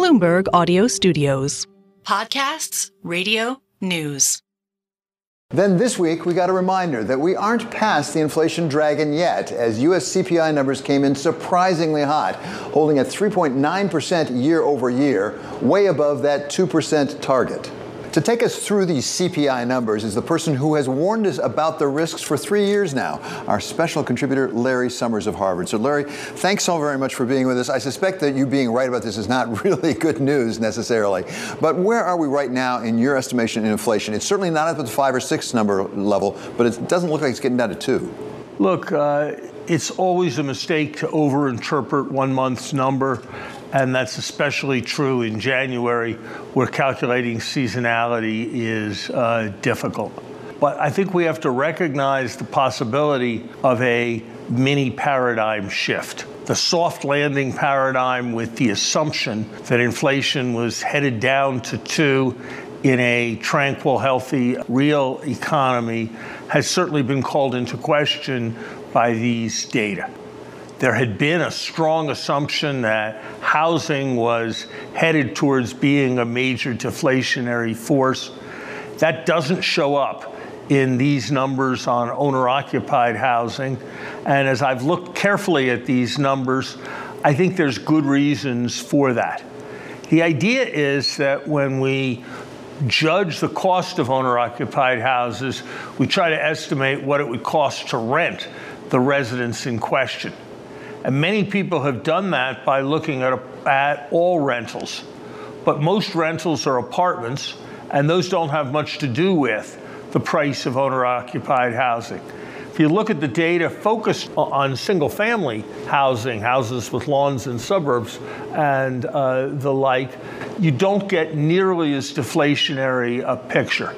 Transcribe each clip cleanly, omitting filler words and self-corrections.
Bloomberg Audio Studios. Podcasts, radio, news. Then this week, we got a reminder that we aren't past the inflation dragon yet, as U.S. CPI numbers came in surprisingly hot, holding at 3.9% year over year, way above that 2% target. To take us through these CPI numbers is the person who has warned us about the risks for 3 years now, our special contributor, Larry Summers of Harvard. So, Larry, thanks so very much for being with us. I suspect that you being right about this is not really good news necessarily. But where are we right now in your estimation in inflation? It's certainly not at the 5 or 6 number level, but it doesn't look like it's getting down to 2. Look, it's always a mistake to overinterpret 1 month's number. And that's especially true in January, where calculating seasonality is difficult. But I think we have to recognize the possibility of a mini paradigm shift. The soft landing paradigm with the assumption that inflation was headed down to 2 in a tranquil, healthy, real economy has certainly been called into question by these data. There had been a strong assumption that housing was headed towards being a major deflationary force. That doesn't show up in these numbers on owner-occupied housing. And as I've looked carefully at these numbers, I think there's good reasons for that. The idea is that when we judge the cost of owner-occupied houses, we try to estimate what it would cost to rent the residence in question. And many people have done that by looking at all rentals. But most rentals are apartments, and those don't have much to do with the price of owner-occupied housing. If you look at the data focused on single-family housing, houses with lawns in suburbs and the like, you don't get nearly as deflationary a picture.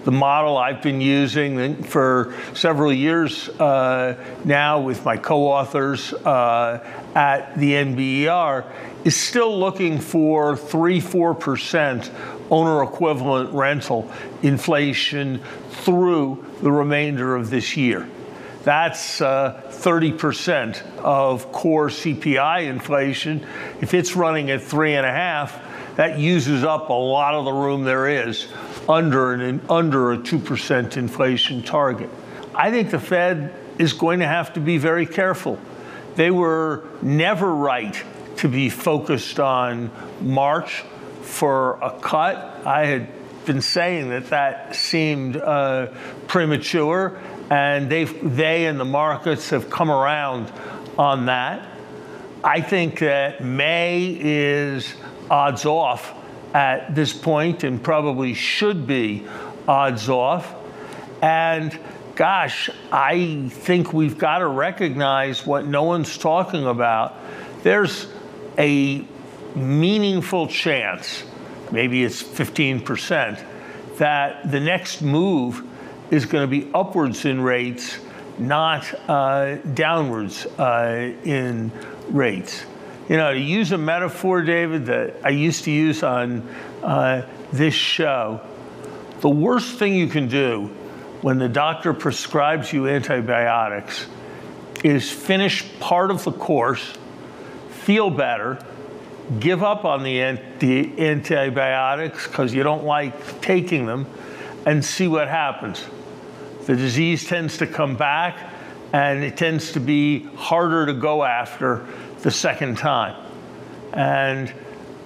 The model I've been using for several years now with my co-authors at the NBER is still looking for 3-4% owner equivalent rental inflation through the remainder of this year. That's 30% of core CPI inflation. If it's running at 3.5%, that uses up a lot of the room there is under a 2% inflation target. I think the Fed is going to have to be very careful. They were never right to be focused on March for a cut. I had been saying that seemed premature, and they and the markets have come around on that. I think that May is odds off at this point and probably should be odds off. And gosh, I think we've got to recognize what no one's talking about. There's a meaningful chance, maybe it's 15%, that the next move is going to be upwards in rates, not downwards in rates. You know, to use a metaphor, David, that I used to use on this show, the worst thing you can do when the doctor prescribes you antibiotics is finish part of the course, feel better, give up on the antibiotics because you don't like taking them, and see what happens. The disease tends to come back, and it tends to be harder to go after the second time. And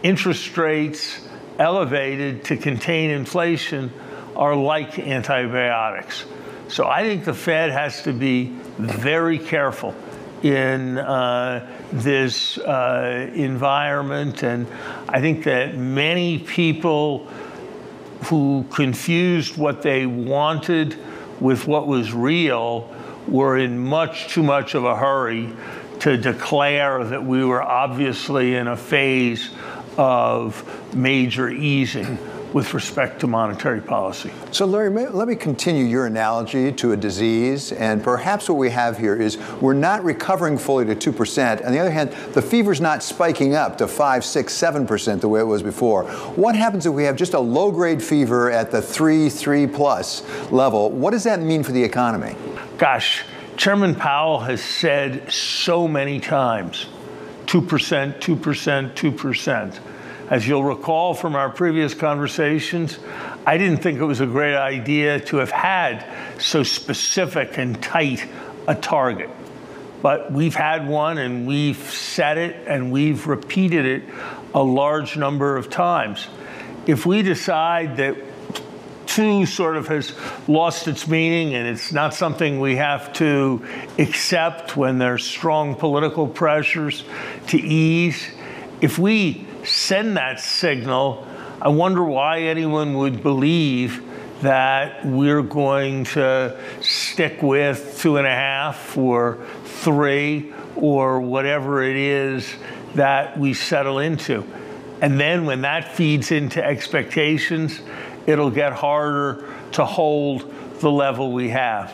interest rates elevated to contain inflation are like antibiotics. So I think the Fed has to be very careful in this environment. And I think that many people who confused what they wanted with what was real were in much too much of a hurry to declare that we were obviously in a phase of major easing with respect to monetary policy. So, Larry, let me continue your analogy to a disease. And perhaps what we have here is we're not recovering fully to 2%. On the other hand, the fever's not spiking up to 5, 6, 7% the way it was before. What happens if we have just a low-grade fever at the 3+ level? What does that mean for the economy? Gosh, Chairman Powell has said so many times, 2%, 2%, 2%. As you'll recall from our previous conversations, I didn't think it was a great idea to have had so specific and tight a target. But we've had one, and we've set it, and we've repeated it a large number of times. If we decide that 2 sort of has lost its meaning and it's not something we have to accept when there's strong political pressures to ease, if we send that signal, I wonder why anyone would believe that we're going to stick with 2.5 or 3 or whatever it is that we settle into. And then when that feeds into expectations, it'll get harder to hold the level we have.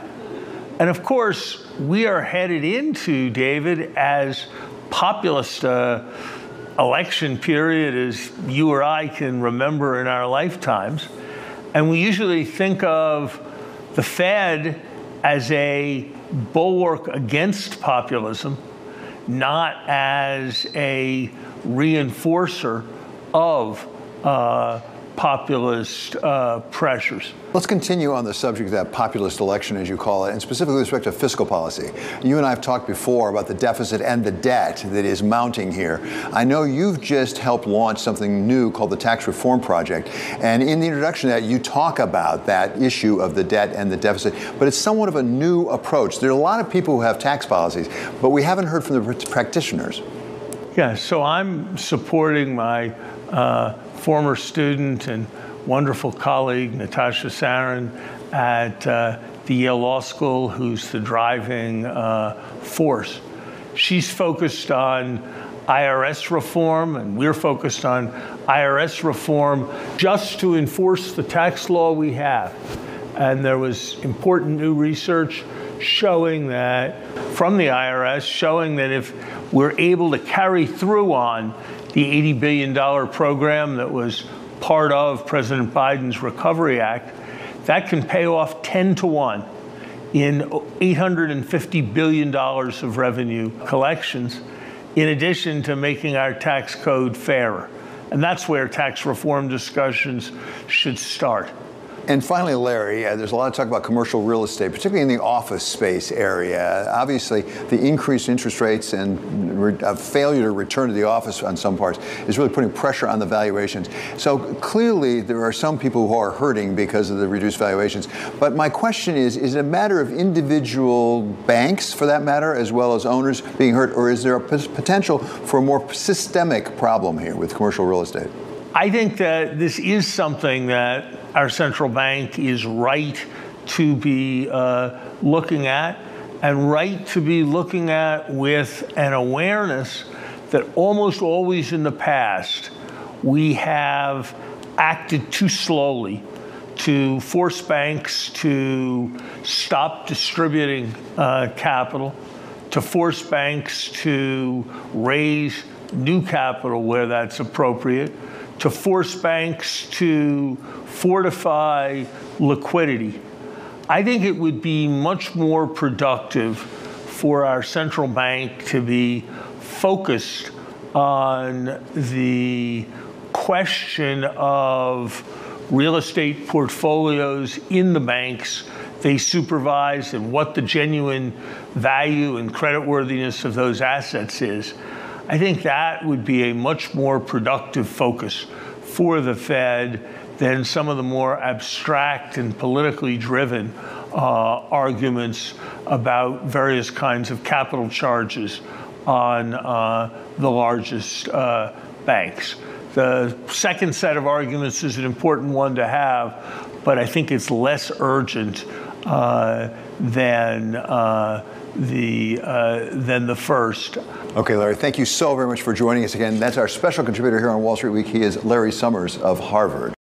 And of course, we are headed into, David, as populist election period as you or I can remember in our lifetimes. And we usually think of the Fed as a bulwark against populism, not as a reinforcer of populist pressures. Let's continue on the subject of that populist election, as you call it, and specifically with respect to fiscal policy. You and I have talked before about the deficit and the debt that is mounting here. I know you've just helped launch something new called the Tax Reform Project, and in the introduction to that, you talk about that issue of the debt and the deficit, but it's somewhat of a new approach. There are a lot of people who have tax policies, but we haven't heard from the practitioners. Yeah, so I'm supporting my former student and wonderful colleague, Natasha Sarin, at the Yale Law School, who's the driving force. She's focused on IRS reform, and we're focused on IRS reform just to enforce the tax law we have. And there was important new research showing that, from the IRS, showing that if we're able to carry through on the $80 billion program that was part of President Biden's Recovery Act, that can pay off 10 to 1 in $850 billion of revenue collections, in addition to making our tax code fairer. And that's where tax reform discussions should start. And finally, Larry, there's a lot of talk about commercial real estate, particularly in the office space area. Obviously, the increased interest rates and failure to return to the office on some parts is really putting pressure on the valuations. So clearly, there are some people who are hurting because of the reduced valuations. But my question is it a matter of individual banks, for that matter, as well as owners being hurt, or is there a potential for a more systemic problem here with commercial real estate? I think that this is something that our central bank is right to be looking at, and right to be looking at with an awareness that almost always in the past we have acted too slowly to force banks to stop distributing capital, to force banks to raise new capital where that's appropriate, to force banks to fortify liquidity. I think it would be much more productive for our central bank to be focused on the question of real estate portfolios in the banks they supervise and what the genuine value and creditworthiness of those assets is. I think that would be a much more productive focus for the Fed than some of the more abstract and politically driven arguments about various kinds of capital charges on the largest banks. The second set of arguments is an important one to have, but I think it's less urgent than the first. Okay, Larry, thank you so very much for joining us again. That's our special contributor here on Wall Street Week. He is Larry Summers of Harvard.